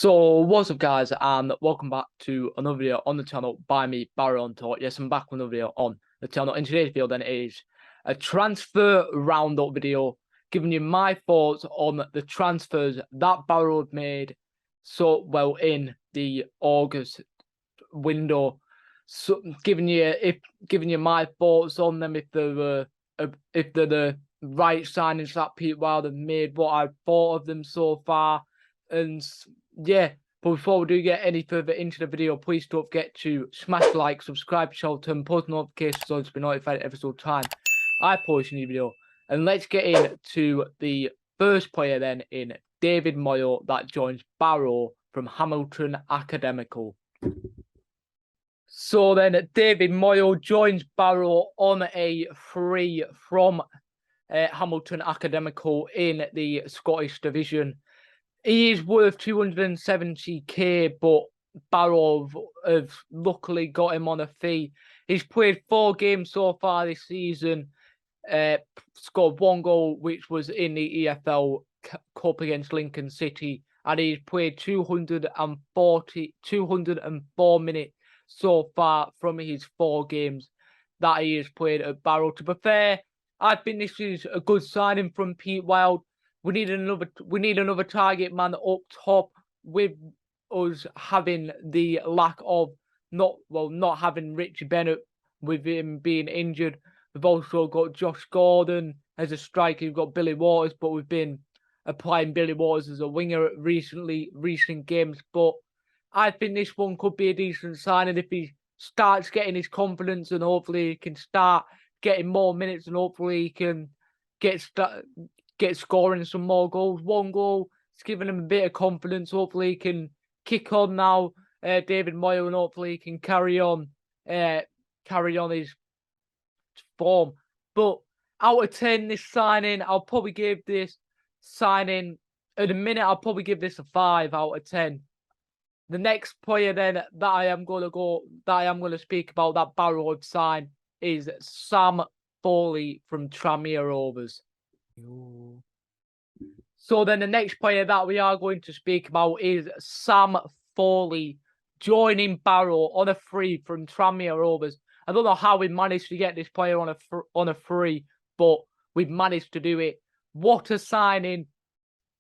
So, what's up, guys, and welcome back to another video on the channel by me, Barrow on Tour. Yes, I'm back with another video on the channel. In today's video, then, it is a transfer roundup video, giving you my thoughts on the transfers that Barrow have made so well in the August window. So, giving you my thoughts on them, if they're the right signings that Pete Wild have made, what I've thought of them so far, and yeah, but before we do get any further into the video, please don't forget to smash the like, subscribe, share, turn post notifications so to be notified every single time I post a new video. And let's get into the first player then in David Moyle that joins Barrow from Hamilton Academical. So then David Moyle joins Barrow on a free from Hamilton Academical in the Scottish Division. He is worth 270k, but Barrow have luckily got him on a fee. He's played 4 games so far this season, scored 1 goal, which was in the EFL Cup against Lincoln City, and he's played 204 minutes so far from his 4 games that he has played at Barrow. To be fair, I think this is a good signing from Pete Wild. We need another target man up top, with us having the lack of not having Richie Bennett with him being injured. We've also got Josh Gordon as a striker. We've got Billy Waters, but we've been applying Billy Waters as a winger at recent games. But I think this one could be a decent signing if he starts getting his confidence, and hopefully he can start getting more minutes, and hopefully he can get scoring some more goals. 1 goal, it's giving him a bit of confidence. Hopefully he can kick on now, David Moyle, and hopefully he can carry on his form. But out of 10, this signing, I'll probably give this signing, at a minute, I'll probably give this a 5 out of 10. The next player then that I am going to speak about that Barrow have signed is Sam Foley from Tranmere Rovers. So then the next player that we are going to speak about is Sam Foley joining Barrow on a free from Tranmere Rovers. I don't know how we managed to get this player on a free, but we've managed to do it. What a signing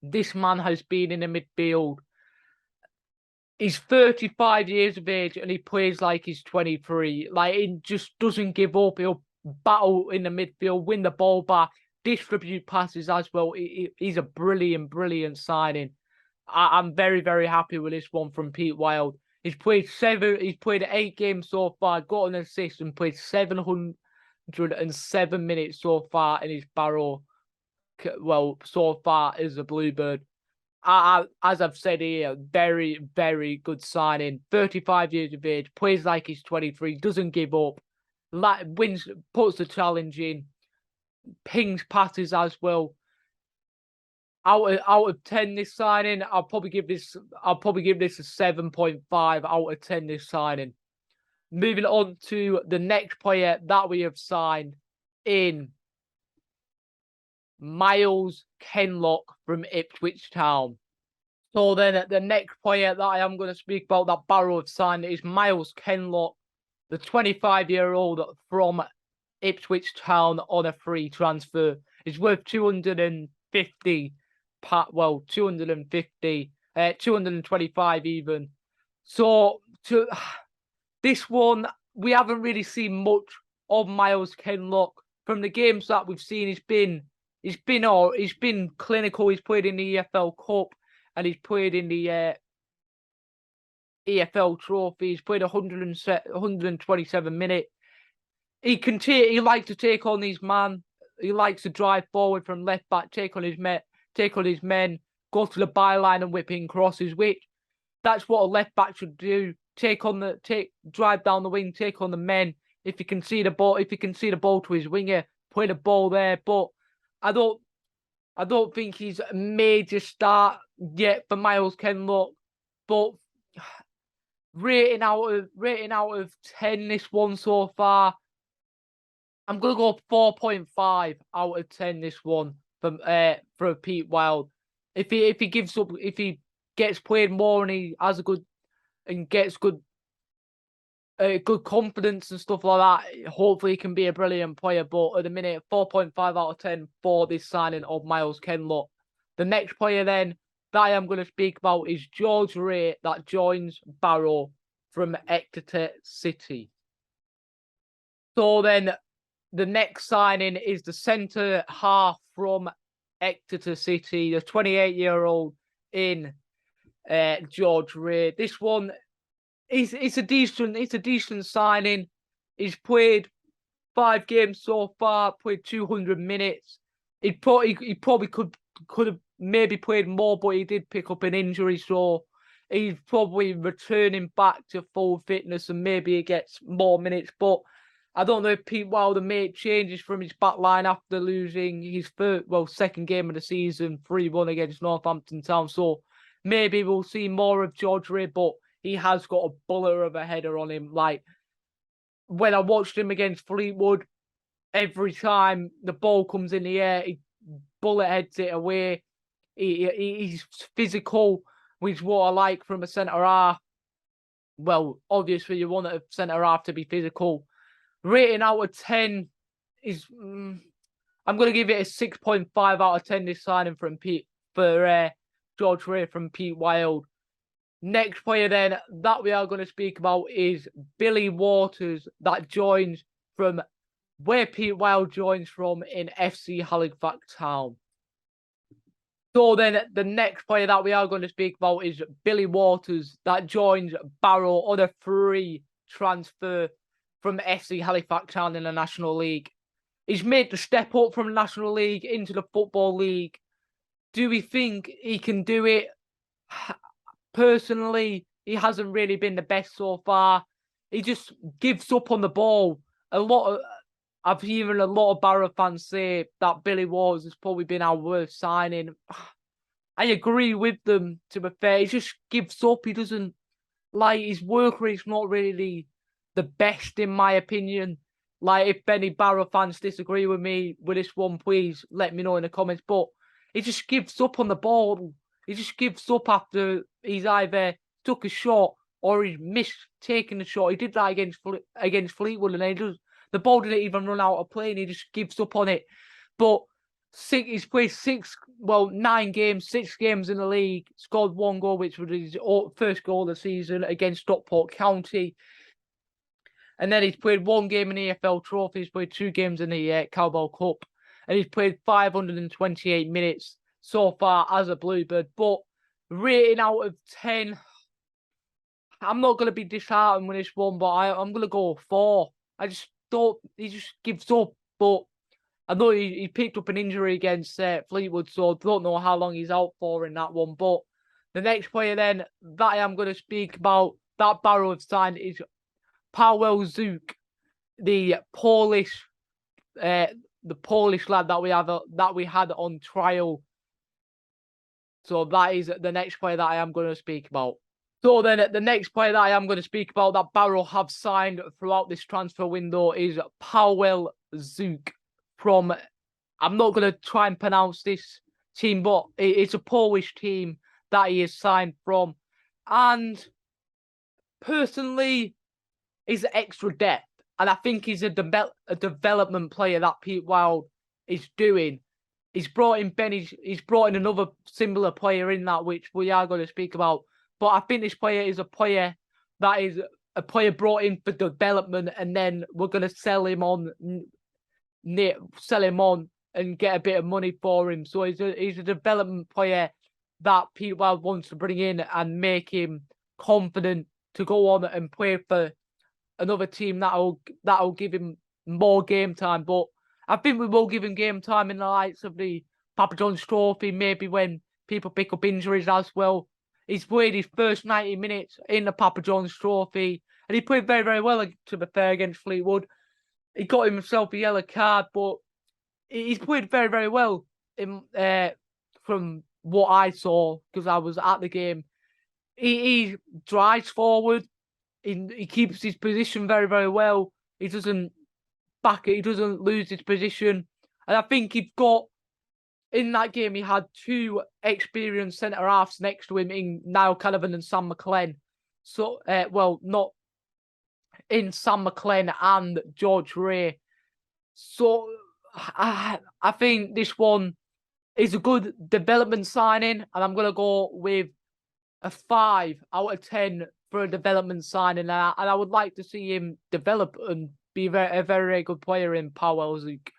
this man has been in the midfield. He's 35 years of age and he plays like he's 23. Like, he just doesn't give up. He'll battle in the midfield, win the ball back, distribute passes as well. He's a brilliant signing. I'm very, very happy with this one from Pete Wild. He's played 8 games so far, got an assist, and played 707 minutes so far in his Barrow. Well, so far as a Bluebird. As I've said here, very, very good signing. 35 years of age, plays like he's 23, doesn't give up, wins, puts the challenge in, pings passes as well. Out of 10, this signing, I'll probably give this a 7.5 out of 10. This signing. Moving on to the next player that we have signed in Miles Kenlock from Ipswich Town. So then the next player that I am going to speak about that Barrow have signed is Miles Kenlock, the 25-year-old from Ipswich Town on a free transfer. He's worth 225 even. So to this one, we haven't really seen much of Miles Kenlock. From the games that we've seen, he's been clinical. He's played in the EFL Cup and he's played in the EFL Trophy. He's played 127 minutes. He likes to take on his man. He likes to drive forward from left back, take on his men, go to the byline and whip in crosses, which that's what a left back should do. Drive down the wing, take on the men. If he can see the ball to his winger, play the ball there. But I don't think he's a major start yet for Miles Kenlock. But rating out of 10, this one so far, I'm gonna go 4.5 out of 10. This one for Pete Wild. If he gets played more and he has gets good confidence and stuff like that, hopefully he can be a brilliant player. But at the minute, 4.5 out of 10 for this signing of Myles Kenlock. The next player then that I am going to speak about is George Ray, that joins Barrow from Exeter City. So then the next signing is the centre half from Exeter City, the 28-year-old in George Ray. This one it's a decent signing. He's played 5 games so far, played 200 minutes. He probably could have maybe played more, but he did pick up an injury, so he's probably returning back to full fitness and maybe he gets more minutes. But I don't know if Pete Wilder made changes from his back line after losing his second game of the season, 3-1 against Northampton Town. So maybe we'll see more of George Ray, but he has got a bullet of a header on him. Like, when I watched him against Fleetwood, every time the ball comes in the air, he bullet heads it away. He's physical, which is what I like from a centre-half. Well, obviously, you want a centre-half to be physical. Rating out of 10 is... I'm going to give it a 6.5 out of 10 this signing for George Ray from Pete Wild. Next player then that we are going to speak about is Billy Waters, that joins from where Pete Wild joins from in FC Halifax Town. So then the next player that we are going to speak about is Billy Waters, that joins Barrow on a free transfer from FC Halifax Town in the National League. He's made the step up from the National League into the Football League. Do we think he can do it? Personally, he hasn't really been the best so far. He just gives up on the ball. I've heard a lot of Barrow fans say that Billy Waters has probably been our worst signing. I agree with them, to be fair. He just gives up. He doesn't, like, his work rate's not really the best, in my opinion. Like, if any Barrow fans disagree with me with this one, please let me know in the comments. But he just gives up on the ball. He just gives up after he's either took a shot or he's missed taking the shot. He did that against Fleetwood, and the ball didn't even run out of play, and he just gives up on it. But he's played 9 games, 6 games in the league, scored 1 goal, which was his first goal of the season against Stockport County. And then he's played 1 game in the EFL Trophy. He's played 2 games in the Cowbell Cup, and he's played 528 minutes so far as a Bluebird. But rating out of 10, I'm not going to be disheartened with this one, but I'm going to go 4. I just thought he just gives up. But I know he picked up an injury against Fleetwood, so I don't know how long he's out for in that one. But the next player then that I am going to speak about, that Barrow have signed, is Paweł Zuk, the Polish lad that we had on trial. So that is the next player that I am going to speak about. So then the next player that I am going to speak about that Barrow have signed throughout this transfer window is Paweł Zuk from, I'm not going to try and pronounce this team, but it's a Polish team that he is signed from. And personally, he's extra depth. And I think he's a development player that Pete Wild is doing. He's brought in another similar player in that, which we are going to speak about. But I think this player is a player that is a player brought in for development, and then we're going to sell him on and get a bit of money for him. So he's a development player that Pete Wild wants to bring in and make him confident to go on and play for another team that'll give him more game time. But I think we will give him game time in the likes of the Papa John's Trophy, maybe when people pick up injuries as well. He's played his first 90 minutes in the Papa John's Trophy, and he played very, very well, to be fair, against Fleetwood. He got himself a yellow card, but he's played very, very well from what I saw, because I was at the game. He drives forward. He keeps his position very, very well. He doesn't lose his position. And I think he's got in that game, he had two experienced centre halves next to him in Niall Canavan and Sam McLennan. So, well, not in Sam McLennan and George Ray. So, I think this one is a good development signing, and I'm going to go with a 5 out of 10 for a development signing. And I would like to see him develop and be a very, very good player in Powell's League.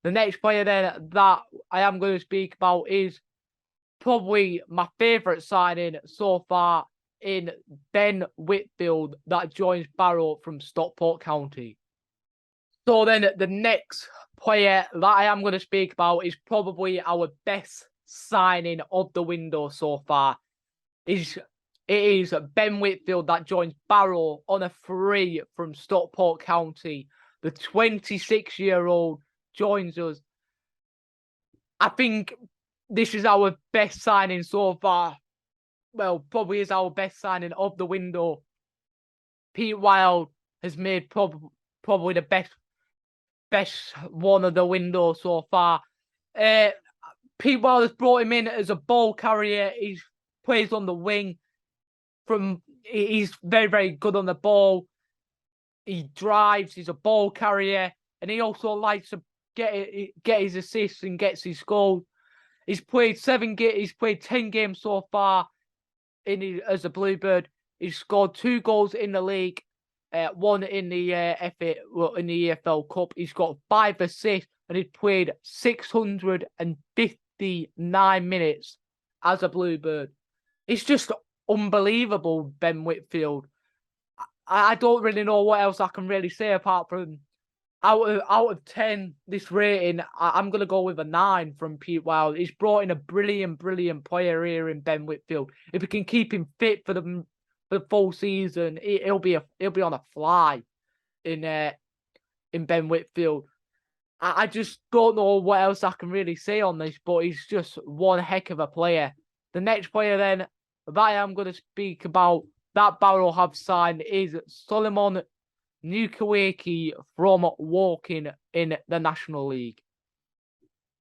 The next player then that I am going to speak about is probably my favourite signing so far in Ben Whitfield that joins Barrow from Stockport County. So then the next player that I am going to speak about is probably our best signing of the window so far. It is Ben Whitfield that joins Barrow on a free from Stockport County. The 26-year-old joins us. I think this is our best signing so far. Well, probably is our best signing of the window. Pete Wild has made probably the best one of the window so far. Pete Wild has brought him in as a ball carrier. He plays on the wing. He's very, very good on the ball. He drives. He's a ball carrier, and he also likes to get his assists and gets his goals. He's played 10 games so far as a Bluebird. He's scored 2 goals in the league, 1 in the in the EFL Cup. He's got 5 assists, and he's played 659 minutes as a Bluebird. It's just unbelievable, Ben Whitfield. I don't really know what else I can really say apart from out of 10, this rating, I'm going to go with a 9 from Pete Wild. He's brought in a brilliant player here in Ben Whitfield. If we can keep him fit for the full season, he'll be on a fly in Ben Whitfield. I just don't know what else I can really say on this, but he's just one heck of a player. The next player then that I am going to speak about that Barrow have signed is Solomon Nakaki from Woking in the National League.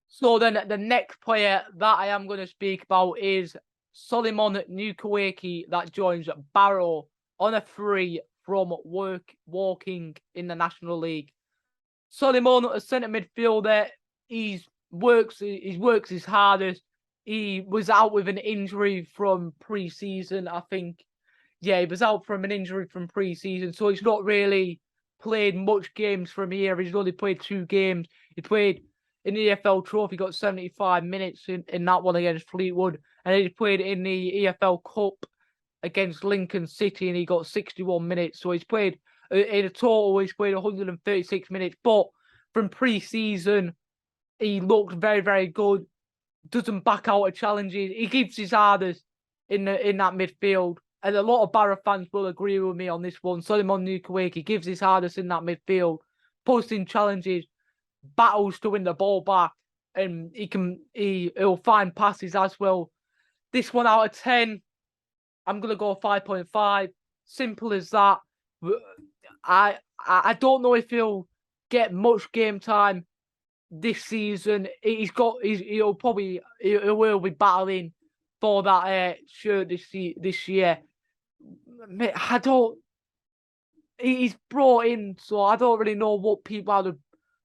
So then the next player that I am going to speak about is Solomon Nakaki that joins Barrow on a free from Woking in the National League. Solomon, a centre midfielder, he works his hardest. He was out with an injury from pre-season, I think. Yeah, he was out from an injury from pre-season, so he's not really played much games from here. He's only played 2 games. He played in the EFL Trophy, got 75 minutes in that one against Fleetwood, and then he played in the EFL Cup against Lincoln City, and he got 61 minutes. So he's played, in a total, he's played 136 minutes, but from pre-season, he looked very, very good. Doesn't back out of challenges. He gives his hardest in that midfield. And a lot of Barrow fans will agree with me on this one. Solomon Nakaki gives his hardest in that midfield, posting challenges, battles to win the ball back, and he'll find passes as well. This one out of 10, I'm gonna go 5.5. Simple as that. I don't know if he'll get much game time this season. He'll be battling for that shirt this year. He's brought in, so I don't really know what people would have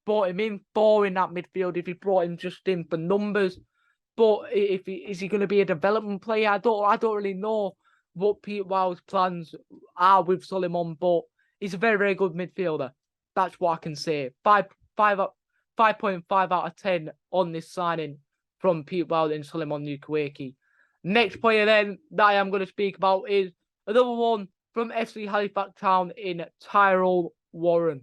brought him in for in that midfield. If he brought him just in for numbers, but is he going to be a development player? I don't really know what Pete Wild's plans are with Solomon, but he's a very, very good midfielder. That's what I can say. 5.5 out of 10 on this signing from Pete Wild and Solomon Nakaki. Next player then that I am going to speak about is another one from FC Halifax Town in Tyrone Warren.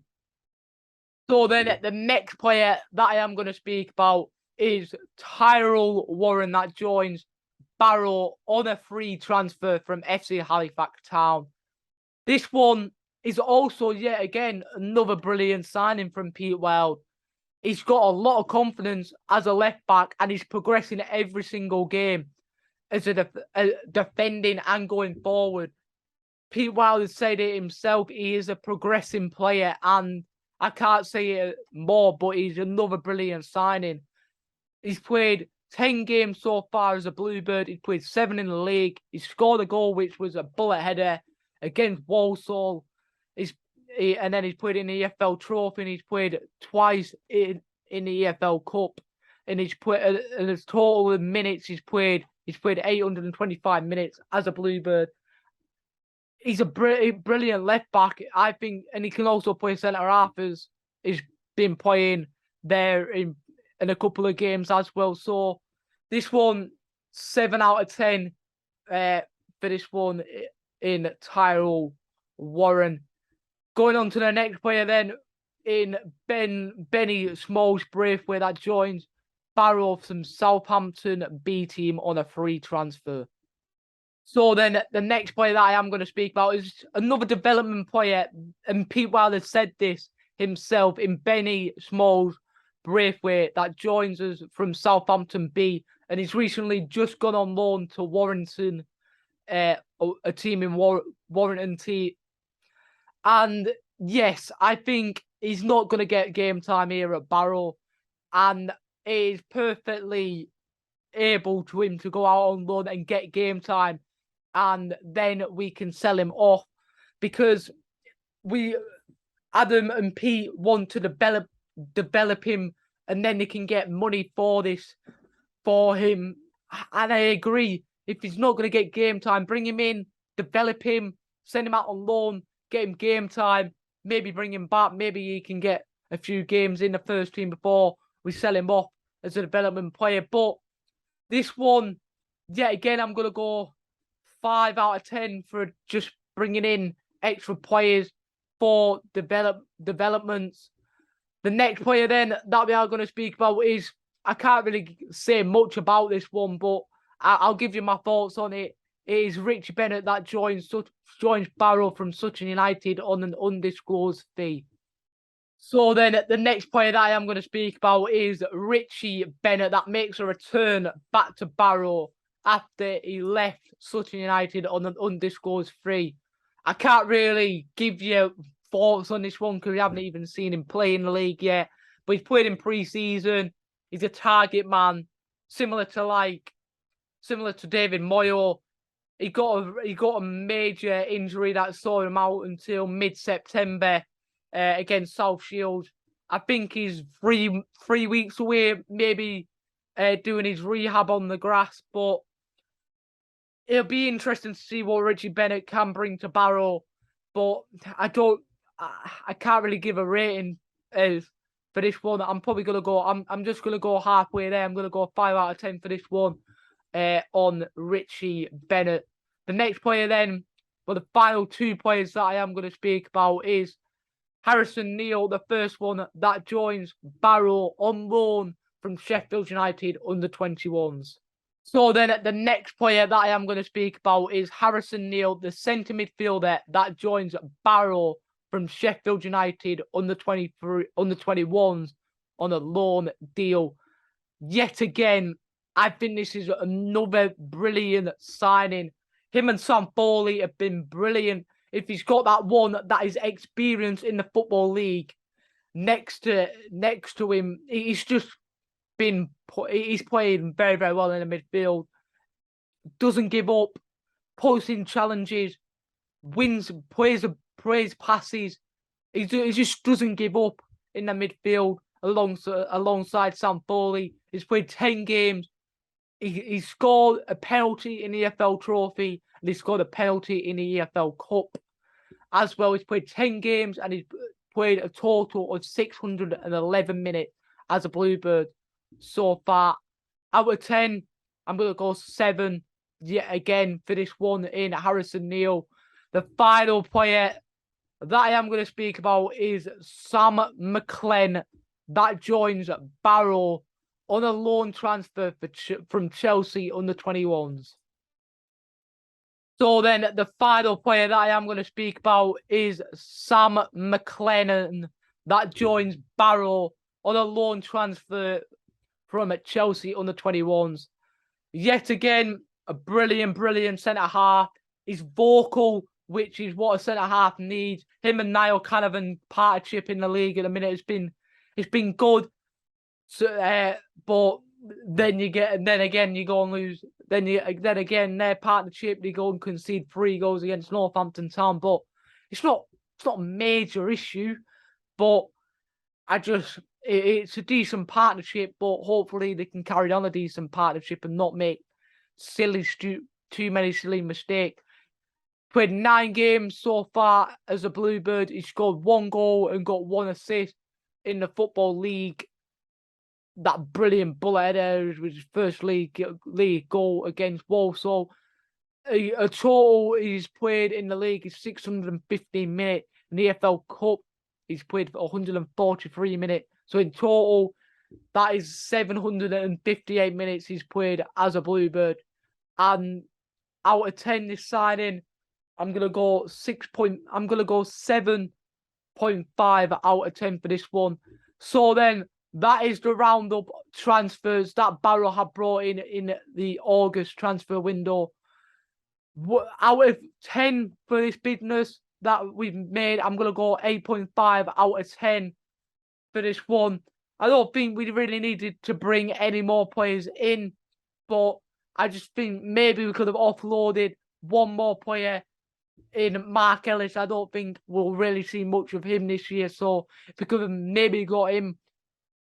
So then the next player that I am going to speak about is Tyrone Warren that joins Barrow on a free transfer from FC Halifax Town. This one is also yet again another brilliant signing from Pete Wild. He's got a lot of confidence as a left back, and he's progressing every single game as a defending and going forward. Pete Wild has said it himself. He is a progressing player, and I can't say it more, but he's another brilliant signing. He's played 10 games so far as a Bluebird. He's played 7 in the league. He scored a goal, which was a bullet header against Walsall. And then he's played in the EFL Trophy, and he's played twice in the EFL Cup. And he's played, and his total of minutes he's played 825 minutes as a Bluebird. He's a brilliant left back, I think, and he can also play centre half, as he's been playing there in a couple of games as well. So this one, 7 out of 10 for this one in Tyrone Warren. Going on to the next player then, in Benny Smalls Braithwaite, that joins Barrow from Southampton B team on a free transfer. So then the next player that I am going to speak about is another development player, and Pete Wilder said this himself, in Benny Smalls Braithwaite, that joins us from Southampton B, and he's recently just gone on loan to Warrington, a team in Warrington T. And yes, I think he's not going to get game time here at Barrow, and it is perfectly able to him to go out on loan and get game time, and then we can sell him off, because Adam and Pete want to develop him, and then they can get money for him. And I agree. If he's not going to get game time, bring him in, develop him, send him out on loan, get him game time, maybe bring him back. Maybe he can get a few games in the first team before we sell him off as a development player. But this one, yet again, I'm going to go 5 out of 10 for just bringing in extra players for developments. The next player then that we are going to speak about is, I can't really say much about this one, but I'll give you my thoughts on it. It is Richie Bennett that joins Barrow from Sutton United on an undisclosed fee. So then the next player that I am going to speak about is Richie Bennett, that makes a return back to Barrow after he left Sutton United on an undisclosed fee. I can't really give you thoughts on this one because we haven't even seen him play in the league yet. But he's played in pre-season. He's a target man, similar to David Moyle. He got a major injury that saw him out until mid-September against South Shields. I think he's 3 weeks away, maybe doing his rehab on the grass. But it'll be interesting to see what Richie Bennett can bring to Barrow. But I can't really give a rating for this one. I'm probably gonna go. I'm just gonna go halfway there. I'm gonna go 5 out of 10 for this one on Richie Bennett. The next player then, well, the final 2 players that I am going to speak about is Harrison Neal, the first one that joins Barrow on loan from Sheffield United under-21s. So then the next player that I am going to speak about is Harrison Neal, the centre midfielder that joins Barrow from Sheffield United under-21s on a loan deal. Yet again, I think this is another brilliant signing. Him and Sam Foley have been brilliant. If he's got that one that is experienced in the Football League next to him, he's playing very, very well in the midfield. Doesn't give up, posting challenges, wins, plays passes. He just doesn't give up in the midfield alongside Sam Foley. He's played 10 games. He scored a penalty in the EFL Trophy, and he scored a penalty in the EFL Cup as well. He's played 10 games, and he's played a total of 611 minutes as a Bluebird so far. Out of 10, I'm going to go 7 yet again for this one in Harrison Neal. The final player that I am going to speak about is Sam McLennan, that joins Barrow on a loan transfer from Chelsea under-21s. So then the final player that I am going to speak about is Sam McLennan, that joins Barrow on a loan transfer from Chelsea under-21s. Yet again, a brilliant centre-half. He's vocal, which is what a centre-half needs. Him and Niall Canavan partnership in the league at the minute has been good. So, but then again you go and lose. Then again their partnership, they go and concede 3 goals against Northampton Town. But it's not a major issue. But it's a decent partnership. But hopefully they can carry on a decent partnership and not make too many silly mistakes. Played 9 games so far as a Bluebird. He scored 1 goal and got 1 assist in the Football League. That brilliant bullet header was his first league goal against Walsall. A total he's played in the league is 615 minutes. In the EFL Cup, he's played for 143 minutes. So in total, that is 758 minutes he's played as a Bluebird. And out of 10 this signing, I'm gonna go 7.5 out of 10 for this one. So then that is the roundup transfers that Barrow have brought in the August transfer window. Out of 10 for this business that we've made, I'm gonna go 8.5 out of 10 for this one. I don't think we really needed to bring any more players in, but I just think maybe we could have offloaded one more player in Mark Ellis. I don't think we'll really see much of him this year, so if we could have maybe got him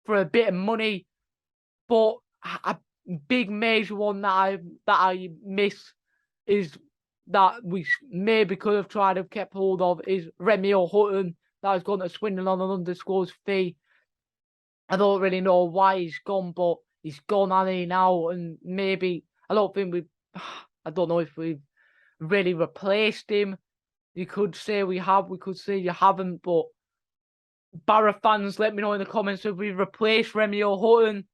for a bit of money. But a big major one that I miss is that we maybe could have tried to kept hold of is Remy O'Hutton, that has gone to Swindon on an undisclosed fee. I don't really know why he's gone, but he's gone, hasn't he, now? And maybe I don't know if we've really replaced him. You could say we have, we could say you haven't, but Barrow fans, let me know in the comments if we've replaced Remy O'Hutton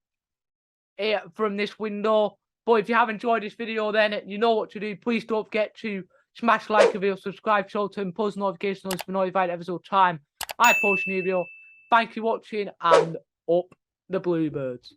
from this window. But if you have enjoyed this video, then you know what to do. Please don't forget to smash like the video, subscribe, turn post notifications to be notified every single time I post a new video. Thank you for watching, and up the Bluebirds.